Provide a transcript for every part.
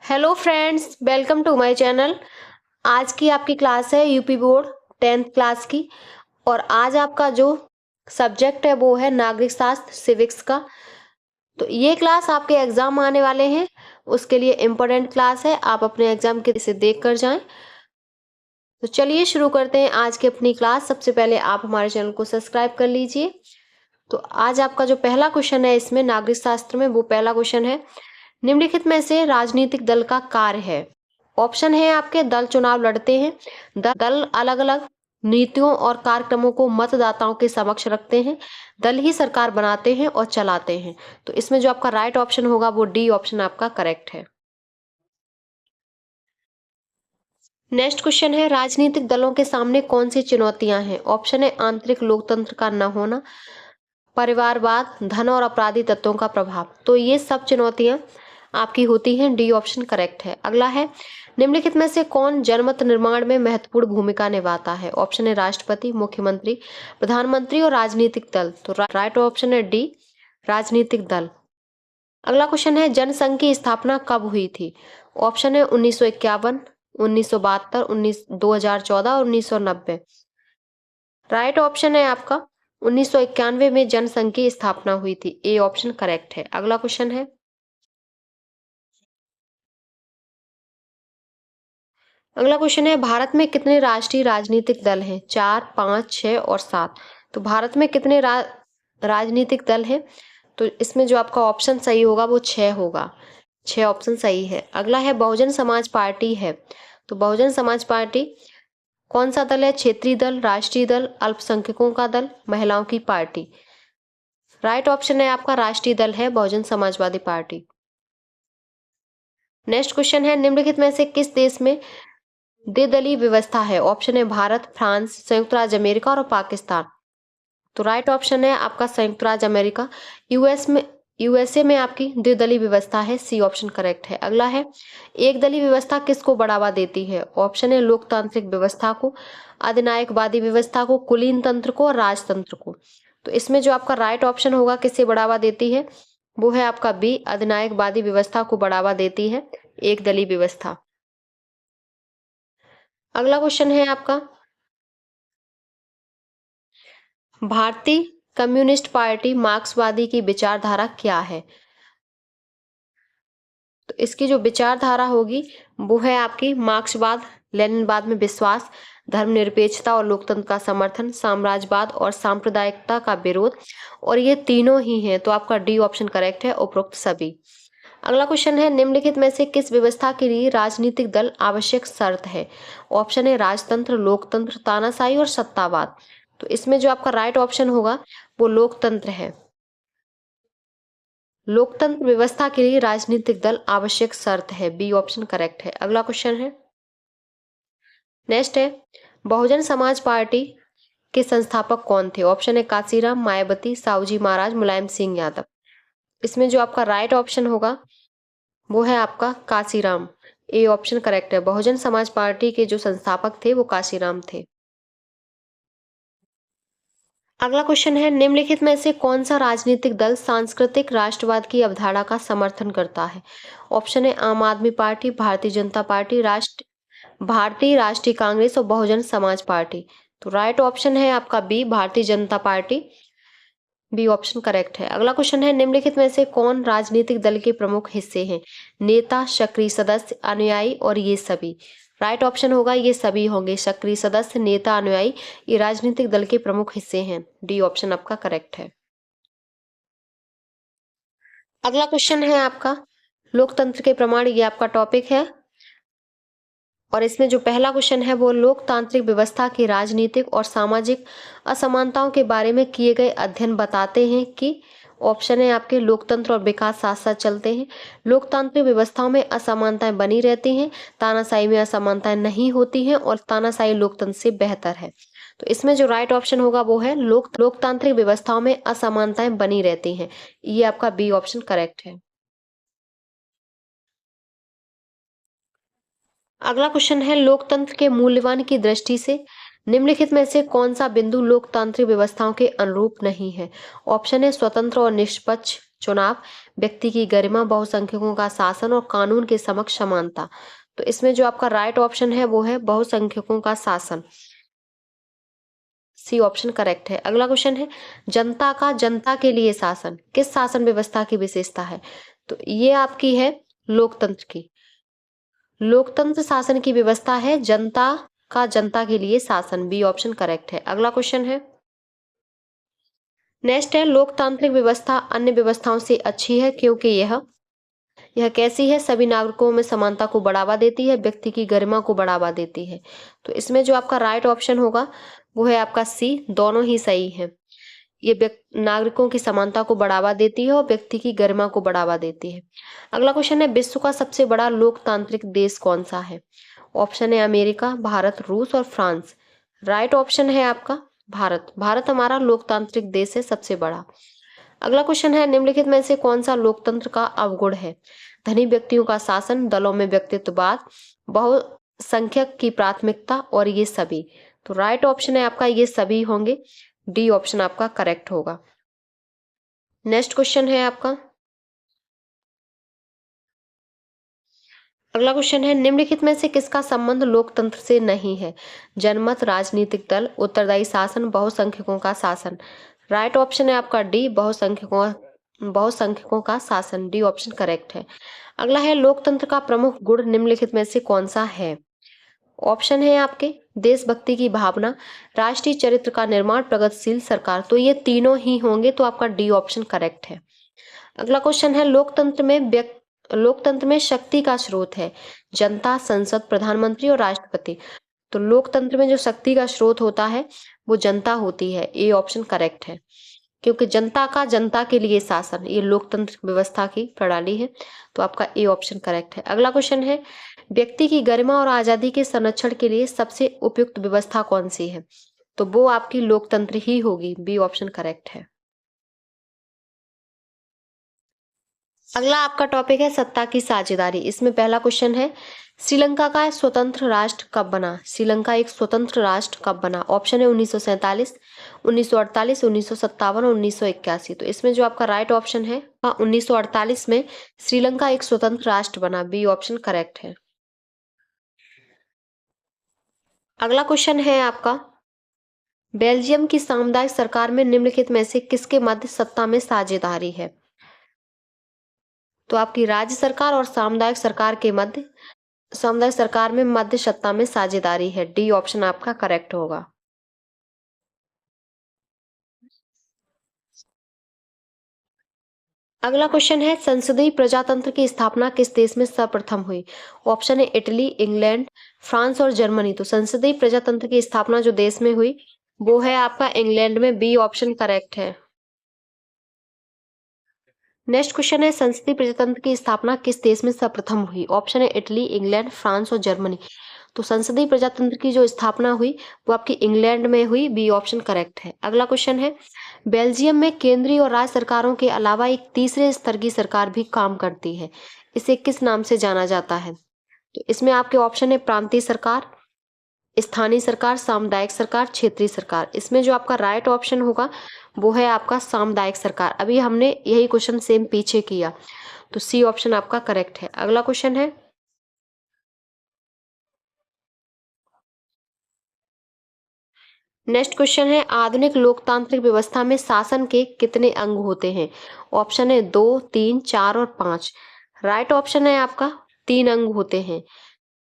Hello friends, welcome to my channel. आज की आपकी क्लास है यूपी बोर्ड 10th क्लास की। और आज आपका जो सब्जेक्ट है वो है नागरिक शास्त्र सिविक्स का। तो ये क्लास आपके एग्जाम आने वाले हैं, उसके लिए इम्पोर्टेंट क्लास है। आप अपने एग्जाम के इसे देख कर जाएं। तो चलिए शुरू करते हैं आज की अपनी क्लास। सबसे पहले आप हमारे चैनल को सब्सक्राइब कर लीजिए। तो आज आपका जो पहला क्वेश्चन है इसमें नागरिक शास्त्र में, वो पहला क्वेश्चन है, निम्नलिखित में से राजनीतिक दल का कार्य है। ऑप्शन है आपके, दल चुनाव लड़ते हैं, दल अलग अलग नीतियों और कार्यक्रमों को मतदाताओं के समक्ष रखते हैं, दल ही सरकार बनाते हैं और चलाते हैं। तो इसमें जो आपका राइट ऑप्शन होगा वो डी ऑप्शन आपका करेक्ट है। नेक्स्ट क्वेश्चन है, राजनीतिक दलों के सामने कौन सी चुनौतियां हैं। ऑप्शन है आंतरिक लोकतंत्र का न होना, परिवारवाद, धन और अपराधी तत्वों का प्रभाव। तो ये सब चुनौतियां आपकी होती हैं। डी ऑप्शन करेक्ट है। अगला है, निम्नलिखित में से कौन जनमत निर्माण में महत्वपूर्ण भूमिका निभाता है। ऑप्शन है राष्ट्रपति, मुख्यमंत्री, प्रधानमंत्री और राजनीतिक दल। तो राइट ऑप्शन है डी, राजनीतिक दल। अगला क्वेश्चन है, जनसंघ की स्थापना कब हुई थी। ऑप्शन है 1951, 1972, 2014 और 1990। राइट ऑप्शन है आपका 1991 में जनसंघ की स्थापना हुई थी। ए ऑप्शन करेक्ट है। अगला क्वेश्चन है, भारत में कितने राष्ट्रीय राजनीतिक दल हैं। 4, 5, 6 और 7। तो भारत में कितने राजनीतिक दल हैं। तो इसमें जो आपका ऑप्शन सही होगा वो 6 होगा। 6 ऑप्शन सही है। अगला है, बहुजन समाज पार्टी है। तो बहुजन समाज पार्टी कौन सा दल है। क्षेत्रीय दल, राष्ट्रीय दल, अल्पसंख्यकों का दल, महिलाओं की पार्टी। राइट ऑप्शन है आपका राष्ट्रीय दल है Bahujan Samajwadi party. Next question है, निम्नलिखित में से किस देश में द्विदलीय व्यवस्था है। ऑप्शन है भारत, फ्रांस, संयुक्त राज्य अमेरिका और पाकिस्तान। तो राइट ऑप्शन है आपका संयुक्त राज्य अमेरिका। यूएसए में आपकी द्विदलीय व्यवस्था है। सी ऑप्शन करेक्ट है। अगला है, एक दलीय व्यवस्था किसको बढ़ावा देती है। ऑप्शन है लोकतांत्रिक व्यवस्था को, अधिनायकवादी व्यवस्था को, कुलीन तंत्र को और राजतंत्र को। तो इसमें जो आपका राइट ऑप्शन होगा किसे बढ़ावा देती है, वो है आपका बी, अधिनायकवादी व्यवस्था को बढ़ावा देती है एक दलीय व्यवस्था। अगला क्वेश्चन है आपका, भारतीय कम्युनिस्ट पार्टी मार्क्सवादी की विचारधारा क्या है। तो इसकी जो विचारधारा होगी वो है आपकी मार्क्सवाद, लेनिनवाद में विश्वास, धर्मनिरपेक्षता और लोकतंत्र का समर्थन, साम्राज्यवाद और सांप्रदायिकता का विरोध। और ये तीनों ही हैं। तो आपका डी ऑप्शन करेक्ट है, उपरोक्त सभी। अगला क्वेश्चन है, निम्नलिखित में से किस व्यवस्था के लिए राजनीतिक दल आवश्यक शर्त है। ऑप्शन है राजतंत्र, लोकतंत्र, तानाशाही और सत्तावाद। तो इसमें जो आपका राइट ऑप्शन होगा वो लोकतंत्र है। लोकतंत्र व्यवस्था के लिए राजनीतिक दल आवश्यक शर्त है। बी ऑप्शन करेक्ट है। अगला क्वेश्चन है, नेक्स्ट है, बहुजन समाज पार्टी के संस्थापक कौन थे। ऑप्शन है कांशीराम, मायावती, साहूजी महाराज, मुलायम सिंह यादव। इसमें जो आपका राइट ऑप्शन होगा वो है आपका कांशीराम। ए ऑप्शन करेक्ट है। बहुजन समाज पार्टी के जो संस्थापक थे वो कांशीराम थे। अगला क्वेश्चन है, निम्नलिखित में से कौन सा राजनीतिक दल सांस्कृतिक राष्ट्रवाद की अवधारणा का समर्थन करता है। ऑप्शन है आम आदमी पार्टी, भारतीय जनता पार्टी, भारतीय राष्ट्रीय कांग्रेस और बहुजन समाज पार्टी। तो राइट ऑप्शन है आपका B, Bharatiya Janata party. B option correct है। अगला क्वेश्चन है, निम्नलिखित में से कौन राजनीतिक दल के प्रमुख हिस्से हैं। नेता, सक्रिय सदस्य, अनुयायी और ये सभी। राइट ऑप्शन होगा ये सभी होंगे। सक्रिय सदस्य, नेता, अनुयायी, ये राजनीतिक दल के प्रमुख हिस्से हैं। डी ऑप्शन आपका करेक्ट है। अगला क्वेश्चन है आपका, लोकतंत्र के प्रमाण, ये आपका टॉपिक है। और इसमें जो पहला क्वेश्चन है वो लोकतांत्रिक व्यवस्था की राजनीतिक और सामाजिक असमानताओं के बारे में किए गए अध्ययन बताते हैं कि। ऑप्शन है आपके लोकतंत्र और विकास साथ साथ चलते हैं, लोकतांत्रिक व्यवस्थाओं में असमानताएं बनी रहती हैं, तानाशाही में असमानताएं नहीं होती हैं और तानाशाही लोकतंत्र से बेहतर है। तो इसमें जो राइट ऑप्शन होगा वो है लोकतांत्रिक व्यवस्थाओं में असमानताएं बनी रहती हैं। ये आपका बी ऑप्शन करेक्ट है। अगला क्वेश्चन है, लोकतंत्र के मूल्यवान की दृष्टि से निम्नलिखित में से कौन सा बिंदु लोकतांत्रिक व्यवस्थाओं के अनुरूप नहीं है। ऑप्शन है स्वतंत्र और निष्पक्ष चुनाव, व्यक्ति की गरिमा, बहुसंख्यकों का शासन और कानून के समक्ष समानता। तो इसमें जो आपका राइट ऑप्शन है वो है बहुसंख्यकों का शासन। सी ऑप्शन करेक्ट है। अगला क्वेश्चन है, जनता का जनता के लिए शासन किस शासन व्यवस्था की विशेषता है? तो ये आपकी है लोकतंत्र की। लोकतंत्र शासन की व्यवस्था है जनता का जनता के लिए शासन। बी ऑप्शन करेक्ट है। अगला क्वेश्चन है, नेक्स्ट है, लोकतांत्रिक व्यवस्था अन्य व्यवस्थाओं से अच्छी है क्योंकि यह कैसी है? सभी नागरिकों में समानता को बढ़ावा देती है, व्यक्ति की गरिमा को बढ़ावा देती है। तो इसमें जो आपका राइट ऑप्शन होगा वो है आपका सी, दोनों ही सही है। ये नागरिकों की समानता को बढ़ावा देती है और व्यक्ति की गरिमा को बढ़ावा देती है। अगला क्वेश्चन है, विश्व का सबसे बड़ा लोकतांत्रिक देश कौन सा है? ऑप्शन है अमेरिका, भारत, रूस और फ्रांस। राइट ऑप्शन है आपका भारत। भारत हमारा लोकतांत्रिक देश है सबसे बड़ा। अगला क्वेश्चन है, निम्नलिखित में से कौन सा लोकतंत्र का अवगुण है? धनी व्यक्तियों का शासन, दलों में व्यक्तित्ववाद, बहुसंख्यक की प्राथमिकता और ये सभी। तो राइट ऑप्शन है आपका ये सभी होंगे। डी ऑप्शन आपका करेक्ट होगा। नेक्स्ट क्वेश्चन है आपका, अगला क्वेश्चन है, निम्नलिखित में से किसका संबंध लोकतंत्र से नहीं है? जनमत, राजनीतिक दल, उत्तरदायी शासन, बहुसंख्यकों का शासन। राइट ऑप्शन है आपका डी, बहुसंख्यकों का शासन। डी ऑप्शन करेक्ट है। अगला है, लोकतंत्र का प्रमुख गुण निम्नलिखित में से कौन सा है? ऑप्शन है आपके देशभक्ति की भावना, राष्ट्रीय चरित्र का निर्माण, प्रगतिशील सरकार। तो ये तीनों ही होंगे, तो आपका डी ऑप्शन करेक्ट है। अगला क्वेश्चन है, लोकतंत्र में शक्ति का स्रोत है जनता, संसद, प्रधानमंत्री और राष्ट्रपति। तो लोकतंत्र में जो शक्ति का स्रोत होता है वो जनता होती है। ए ऑप्शन करेक्ट है, क्योंकि जनता का जनता के लिए शासन ये लोकतंत्र व्यवस्था की प्रणाली है। तो आपका ए ऑप्शन करेक्ट है। अगला क्वेश्चन है, व्यक्ति की गरिमा और आजादी के संरक्षण के लिए सबसे उपयुक्त व्यवस्था कौन सी है? तो वो आपकी लोकतंत्र ही होगी। बी ऑप्शन करेक्ट है। अगला आपका टॉपिक है सत्ता की साझेदारी। इसमें पहला क्वेश्चन है, श्रीलंका का स्वतंत्र राष्ट्र कब बना? श्रीलंका एक स्वतंत्र राष्ट्र कब बना? ऑप्शन है 1947, 1948, 1957 और 1981। तो इसमें जो आपका राइट ऑप्शन है 1948 में श्रीलंका एक स्वतंत्र राष्ट्र बना। बी ऑप्शन करेक्ट है। अगला क्वेश्चन है आपका, बेल्जियम की सामुदायिक सरकार में निम्नलिखित में से किसके मध्य सत्ता में साझेदारी है? तो आपकी राज्य सरकार और सामुदायिक सरकार में मध्य सत्ता में साझेदारी है। डी ऑप्शन आपका करेक्ट होगा। अगला क्वेश्चन है, संसदीय प्रजातंत्र की स्थापना किस देश में सर्वप्रथम हुई? ऑप्शन है इटली, इंग्लैंड, फ्रांस और जर्मनी। तो संसदीय प्रजातंत्र की स्थापना जो देश में हुई वो है आपका इंग्लैंड में। बी ऑप्शन करेक्ट है। नेक्स्ट क्वेश्चन है, संसदीय प्रजातंत्र की स्थापना किस देश में सर्वप्रथम हुई? ऑप्शन है इटली, इंग्लैंड, फ्रांस और जर्मनी। तो संसदीय प्रजातंत्र की जो स्थापना हुई वो आपकी इंग्लैंड में हुई। बी ऑप्शन करेक्ट है। अगला क्वेश्चन है, बेल्जियम में केंद्रीय और राज्य सरकारों के अलावा एक तीसरे स्तर की सरकार भी काम करती है, इसे किस नाम से जाना जाता है? तो इसमें आपके ऑप्शन है प्रांतीय सरकार, स्थानीय सरकार, सामुदायिक सरकार, क्षेत्रीय सरकार। इसमें जो आपका राइट ऑप्शन होगा वो है आपका सामुदायिक सरकार। अभी हमने यही क्वेश्चन सेम पीछे किया, तो सी ऑप्शन आपका करेक्ट है। अगला क्वेश्चन है, नेक्स्ट क्वेश्चन है, आधुनिक लोकतांत्रिक व्यवस्था में शासन के कितने अंग होते हैं? ऑप्शन है 2, 3, 4 और 5। राइट ऑप्शन है आपका 3 अंग होते हैं।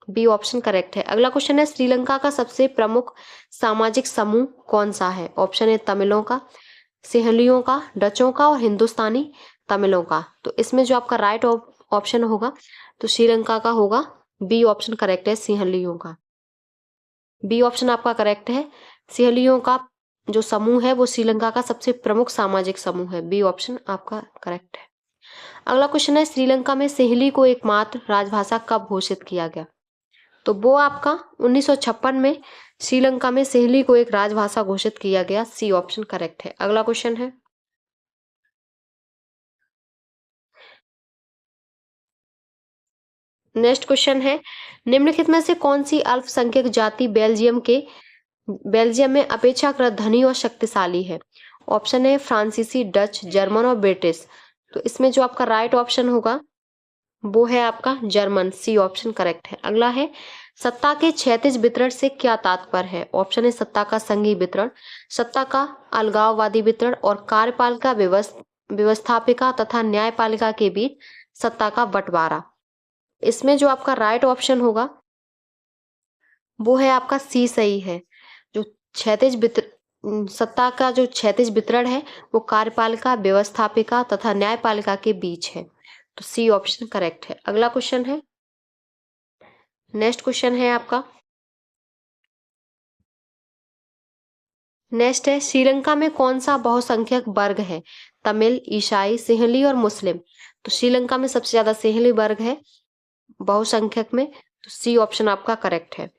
बी ऑप्शन करेक्ट है। अगला क्वेश्चन है, श्रीलंका का सबसे प्रमुख सामाजिक समूह कौन सा है? ऑप्शन है तमिलों का, सिंहलियों का, डचों का और हिंदुस्तानी तमिलों का। तो इसमें जो आपका राइट ऑप्शन होगा तो श्रीलंका का होगा। बी ऑप्शन करेक्ट है, सिंहलियों का। बी ऑप्शन आपका करेक्ट है। सिंहलियों का जो समूह है वो श्रीलंका का सबसे प्रमुख सामाजिक समूह है। बी ऑप्शन आपका करेक्ट है। अगला क्वेश्चन है, श्रीलंका में सिंहली को एकमात्र राजभाषा कब घोषित किया गया? तो वो आपका 1956 में श्रीलंका में सिंहली को एक राजभाषा घोषित किया गया। सी ऑप्शन करेक्ट है। अगला क्वेश्चन है, नेक्स्ट क्वेश्चन है, निम्नलिखित में से कौन सी अल्पसंख्यक जाति बेल्जियम में अपेक्षाकृत धनी और शक्तिशाली है? ऑप्शन है फ्रांसीसी, डच, जर्मन और ब्रिटिश। तो इसमें जो आपका राइट ऑप्शन होगा वो है आपका जर्मन, सी ऑप्शन करेक्ट है। अगला है सत्ता के क्षैतिज वितरण से क्या तात्पर्य है? ऑप्शन है सत्ता का संघीय वितरण, सत्ता का अलगाववादी वितरण और कार्यपालिका व्यवस्थापिका तथा न्यायपालिका के बीच सत्ता का बंटवारा। इसमें जो आपका राइट ऑप्शन होगा वो है आपका सी सही है। जो क्षैतिज सत्ता का जो क्षैतिज वितरण है वो कार्यपालिका व्यवस्थापिका तथा न्यायपालिका के बीच है, तो सी ऑप्शन करेक्ट है। अगला क्वेश्चन है, नेक्स्ट क्वेश्चन है आपका, नेक्स्ट है श्रीलंका में कौन सा बहुसंख्यक वर्ग है? तमिल, ईसाई, सिंहली और मुस्लिम। तो श्रीलंका में सबसे ज्यादा सिंहली वर्ग है बहुसंख्यक में, तो सी ऑप्शन आपका करेक्ट है।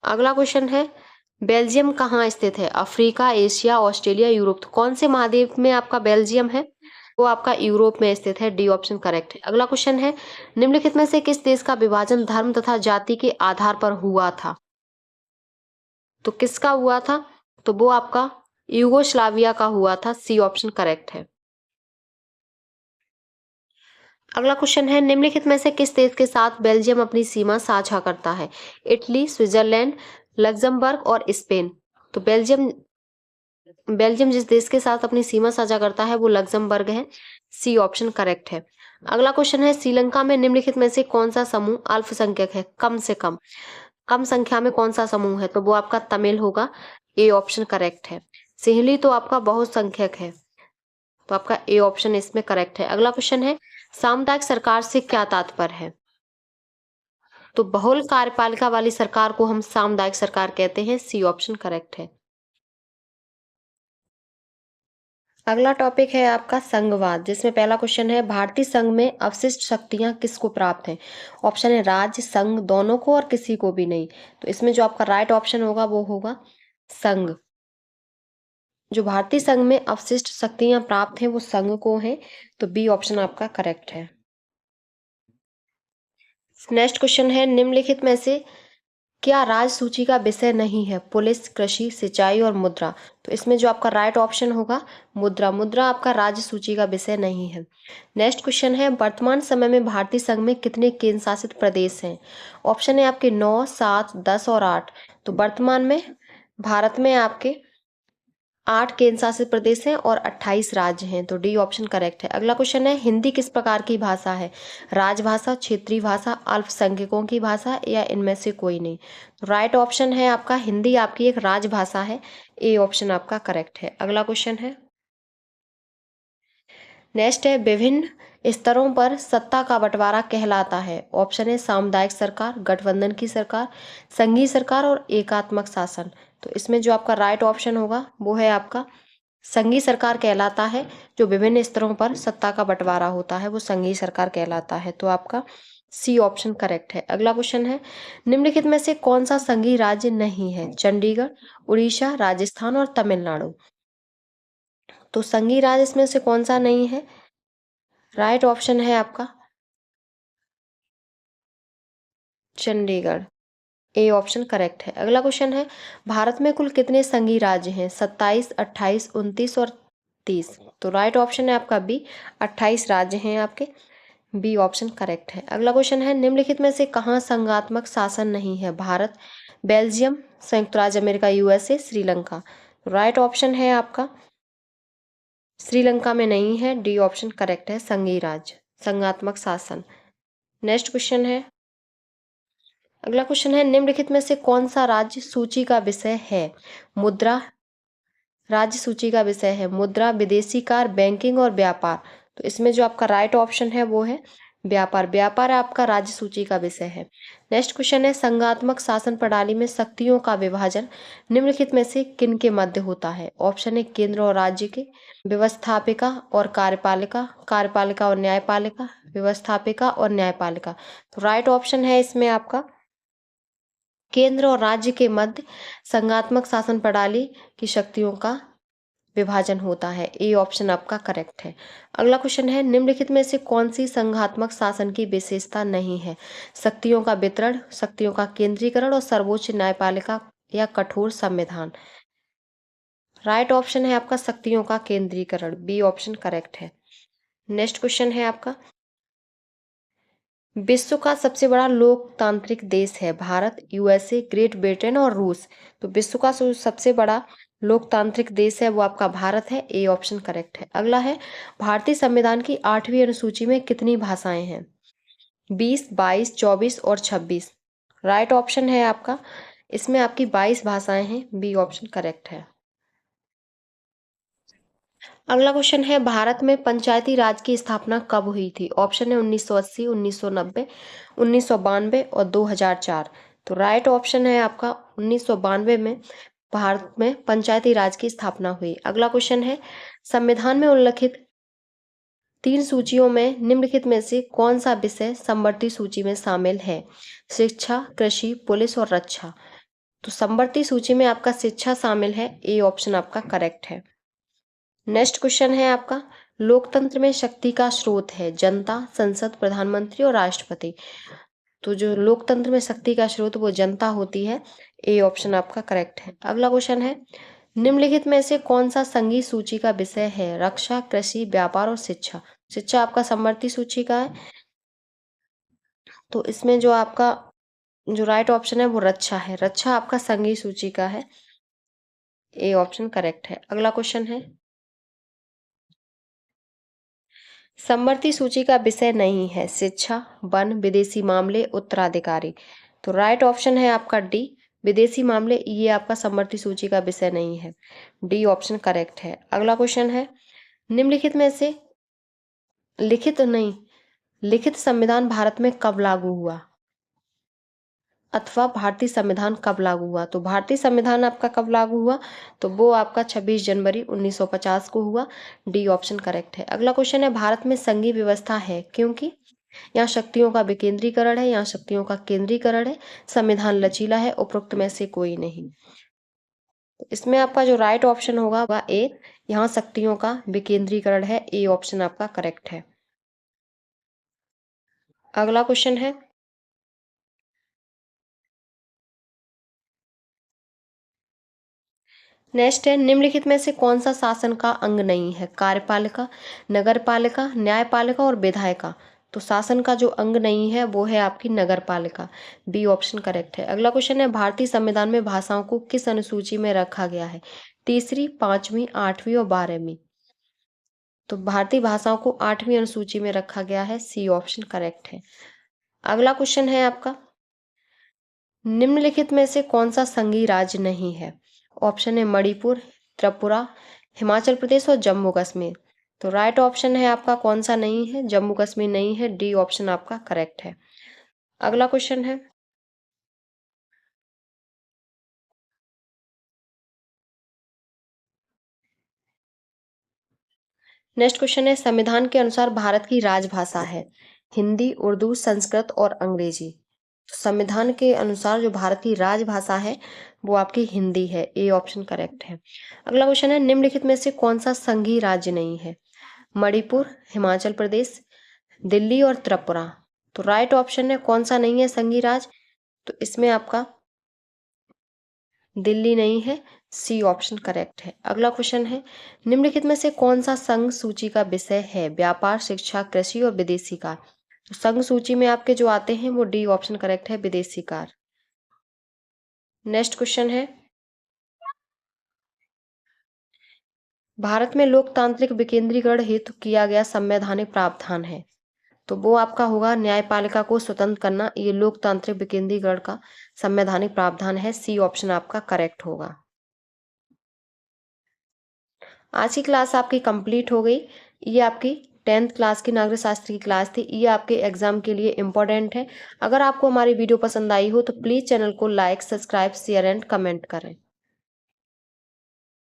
अगला क्वेश्चन है बेल्जियम कहाँ स्थित है? Africa, Asia, Australia, Europe. तो कौन से महाद्वीप में आपका बेल्जियम है? वो आपका यूरोप में स्थित है, डी ऑप्शन करेक्ट है। अगला क्वेश्चन है निम्नलिखित में से किस देश का विभाजन धर्म तथा जाति के आधार पर हुआ था? तो किसका हुआ था? तो वो आपका यूगोस्लाविया का हुआ था, सी ऑप्शन करेक्ट है। अगला क्वेश्चन है निम्नलिखित में से किस देश के साथ बेल्जियम अपनी सीमा साझा करता है? इटली, स्विट्जरलैंड, लग्जमबर्ग और स्पेन। तो बेल्जियम बेल्जियम जिस देश के साथ अपनी सीमा साझा करता है वो लग्जमबर्ग है, सी ऑप्शन करेक्ट है। अगला क्वेश्चन है श्रीलंका में निम्नलिखित में से कौन सा समूह अल्पसंख्यक है? कम संख्या में कौन सा समूह है? तो वो आपका तमिल होगा, ए ऑप्शन करेक्ट है। सिंहली तो आपका बहुसंख्यक है, तो आपका ए ऑप्शन इसमें करेक्ट है। अगला क्वेश्चन है सामुदायिक सरकार से क्या तात्पर्य है? तो बहुल कार्यपालिका वाली सरकार को हम सामुदायिक सरकार कहते हैं, सी ऑप्शन करेक्ट है। अगला टॉपिक है आपका संघवाद, जिसमें पहला क्वेश्चन है भारतीय संघ में अवशिष्ट शक्तियां किसको प्राप्त हैं? ऑप्शन है राज्य, संघ, दोनों को और किसी को भी नहीं। तो इसमें जो आपका राइट ऑप्शन होगा वो होगा संघ। जो भारतीय संघ में अवशिष्ट शक्तियां प्राप्त हैं वो संघ को हैं, तो बी ऑप्शन आपका करेक्ट है। नेक्स्ट क्वेश्चन है निम्नलिखित में से क्या राज्य सूची का विषय नहीं है? पुलिस, कृषि, सिंचाई और मुद्रा। तो इसमें जो आपका राइट ऑप्शन होगा मुद्रा आपका राज्य सूची का विषय नहीं है। नेक्स्ट क्वेश्चन है वर्तमान समय में भारतीय संघ में कितने केंद्र शासित प्रदेश हैं? ऑप्शन है आपके 9, 7, 10 और 8। तो वर्तमान में भारत में आपके 8 केंद्र शासित प्रदेश हैं और 28 राज्य हैं, तो डी ऑप्शन करेक्ट है। अगला क्वेश्चन है हिंदी किस प्रकार की भाषा है? राजभाषा, क्षेत्रीय भाषा, अल्पसंख्यकों की भाषा या इनमें से कोई नहीं। तो राइट ऑप्शन है आपका हिंदी आपकी एक राजभाषा है, ए ऑप्शन आपका करेक्ट है। अगला क्वेश्चन है नेक्स्ट है विभिन्न स्तरों पर सत्ता का बंटवारा कहलाता है। ऑप्शन है सामुदायिक सरकार, गठबंधन की सरकार, संघीय सरकार और एकात्मक शासन। तो इसमें जो आपका राइट ऑप्शन होगा वो है आपका संघीय सरकार कहलाता है। जो विभिन्न स्तरों पर सत्ता का बंटवारा होता है वो संघीय सरकार कहलाता है, तो आपका सी ऑप्शन करेक्ट है। अगला क्वेश्चन है निम्नलिखित में से कौन सा संघीय राज्य नहीं है? चंडीगढ़, उड़ीसा, राजस्थान और तमिलनाडु। तो संघीय राज्य इसमें से कौन सा नहीं है? राइट ऑप्शन है आपका चंडीगढ़, ए ऑप्शन करेक्ट है। अगला क्वेश्चन है भारत में कुल कितने संघीय राज्य हैं? 27, 28, 29 और 30। तो राइट ऑप्शन है आपका बी, 28 राज्य हैं आपके, बी ऑप्शन करेक्ट है। अगला क्वेश्चन है निम्नलिखित में से कहाँ संघात्मक शासन नहीं है? भारत, बेल्जियम, संयुक्त राज्य America, USA, Sri Lanka. Right option है आपका श्रीलंका में नहीं है, डी ऑप्शन करेक्ट है, संघीय राज्य संघात्मक शासन। नेक्स्ट क्वेश्चन है अगला क्वेश्चन है निम्नलिखित में से कौन सा राज्य सूची का विषय है? मुद्रा राज्य सूची का विषय है मुद्रा, विदेशी कार, बैंकिंग और व्यापार। तो इसमें जो आपका राइट ऑप्शन है वो है व्यापार आपका राज्य सूची का विषय है। नेक्स्ट क्वेश्चन है संघात्मक शासन प्रणाली में शक्तियों का विभाजन निम्नलिखित में से किन के मध्य होता है? ऑप्शन है केंद्र और राज्य के, व्यवस्थापिका और कार्यपालिका और न्यायपालिका, व्यवस्थापिका और न्यायपालिका। तो राइट ऑप्शन है इसमें आपका केंद्र और राज्य के मध्य संघात्मक शासन प्रणाली की शक्तियों का विभाजन होता है, ए ऑप्शन आपका करेक्ट है। अगला क्वेश्चन है निम्नलिखित में से कौन सी संघात्मक शासन की विशेषता नहीं है? शक्तियों का वितरण, शक्तियों का केंद्रीकरण और सर्वोच्च न्यायपालिका या कठोर संविधान। राइट ऑप्शन है आपका शक्तियों का केंद्रीकरण, बी ऑप्शन करेक्ट है। नेक्स्ट क्वेश्चन है आपका, विश्व का सबसे बड़ा लोकतांत्रिक देश है भारत, यूएसए, ग्रेट ब्रिटेन और रूस। तो विश्व का सबसे बड़ा लोकतांत्रिक देश है वो आपका भारत है, ए ऑप्शन करेक्ट है। अगला है, भारतीय संविधान की 8वीं अनुसूची में कितनी भाषाएं हैं? 20, 22, 24 और 26। राइट ऑप्शन है आपका, इसमें आपकी 22 भाषाएं हैं, बी ऑप्शन करेक्ट है। अगला क्वेश्चन है, भारत में पंचायती राज की स्थापना कब हुई थी? ऑप्शन है 1980, 1990, 1992 और 2004। तो राइट ऑप्शन है आपका 1992 में भारत में पंचायती राज की स्थापना हुई। अगला क्वेश्चन है, संविधान में उल्लिखित 3 सूचियों में निम्नलिखित में से कौन सा विषय समवर्ती सूची में शामिल है? शिक्षा, कृषि, पुलिस और रक्षा। तो समवर्ती सूची में आपका शिक्षा शामिल है, ए ऑप्शन आपका करेक्ट है। नेक्स्ट क्वेश्चन है आपका, लोकतंत्र में शक्ति का स्रोत है जनता, संसद, प्रधानमंत्री और राष्ट्रपति। तो जो लोकतंत्र में शक्ति का स्रोत वो जनता होती है, ए ऑप्शन आपका करेक्ट है। अगला क्वेश्चन है, निम्नलिखित में से कौन सा संघीय सूची का विषय है? रक्षा, कृषि, व्यापार और शिक्षा। शिक्षा आपका समवर्ती सूची का है, तो इसमें जो आपका जो राइट ऑप्शन है वो रक्षा है। रक्षा आपका संघीय सूची का है, ए ऑप्शन करेक्ट है। अगला क्वेश्चन है, समवर्ती सूची का विषय नहीं है शिक्षा, वन, विदेशी मामले, उत्तराधिकारी। तो राइट ऑप्शन है आपका डी, विदेशी मामले, ये आपका समवर्ती सूची का विषय नहीं है, डी ऑप्शन करेक्ट है। अगला क्वेश्चन है, निम्नलिखित में से लिखित संविधान भारत में कब लागू हुआ? अथवा भारतीय संविधान कब लागू हुआ? तो भारतीय संविधान आपका कब लागू हुआ? तो वो आपका 26 जनवरी 1950 को हुआ, डी ऑप्शन करेक्ट है। अगला क्वेश्चन है, भारत में संघीय व्यवस्था है क्योंकि यहाँ शक्तियों का विकेंद्रीकरण है, यहाँ शक्तियों का केंद्रीकरण है, संविधान लचीला है, उपरोक्त में से कोई नहीं। इसमें आपका जो राइट ऑप्शन होगा वह ए, यहाँ शक्तियों का विकेंद्रीकरण है, ए ऑप्शन आपका करेक्ट है। अगला क्वेश्चन है, नेक्स्ट है, निम्नलिखित में से कौन सा शासन का अंग नहीं है? कार्यपालिका, नगरपालिका, न्यायपालिका और विधायिका। तो शासन का जो अंग नहीं है वो है आपकी नगरपालिका, बी ऑप्शन करेक्ट है। अगला क्वेश्चन है, भारतीय संविधान में भाषाओं को किस अनुसूची में रखा गया है? 3री, 5वीं, 8वीं और 12वीं। तो भारतीय भाषाओं को 8वीं अनुसूची में रखा गया है, सी ऑप्शन करेक्ट है। अगला क्वेश्चन है आपका, निम्नलिखित में से कौन सा संघीय राज्य नहीं है? ऑप्शन है मणिपुर, त्रिपुरा, हिमाचल प्रदेश और जम्मू कश्मीर। तो राइट ऑप्शन है आपका कौन सा नहीं है? जम्मू कश्मीर नहीं है, डी ऑप्शन आपका करेक्ट है। अगला क्वेश्चन है, नेक्स्ट क्वेश्चन है, संविधान के अनुसार भारत की राजभाषा है हिंदी, उर्दू, संस्कृत और अंग्रेजी। तो संविधान के अनुसार जो भारत की राजभाषा है वो आपकी हिंदी है, ए ऑप्शन करेक्ट है। अगला क्वेश्चन है, निम्नलिखित में से कौन सा संघीय राज्य नहीं है? मणिपुर, हिमाचल प्रदेश, दिल्ली और त्रिपुरा। तो राइट ऑप्शन है कौन सा नहीं है संघीय राज्य? तो इसमें आपका दिल्ली नहीं है, सी ऑप्शन करेक्ट है। अगला क्वेश्चन है, निम्नलिखित में से कौन सा संघ सूची का विषय है? व्यापार, शिक्षा, कृषि और विदेशी कार्य। तो संघ सूची में आपके जो आते हैं वो डी ऑप्शन करेक्ट है, विदेशी कार्य। नेक्स्ट क्वेश्चन है, भारत में लोकतांत्रिक विकेंद्रीकरण हेतु किया गया संवैधानिक प्रावधान है। तो वो आपका होगा न्यायपालिका को स्वतंत्र करना, ये लोकतांत्रिक विकेंद्रीकरण का संवैधानिक प्रावधान है, सी ऑप्शन आपका करेक्ट होगा। आज की क्लास आपकी कंप्लीट हो गई। ये आपकी 10th क्लास की नागरिक शास्त्र की क्लास थी, ये आपके एग्जाम के लिए इम्पोर्टेंट है। अगर आपको हमारी वीडियो पसंद आई हो तो प्लीज़ चैनल को like, subscribe, share and comment करें।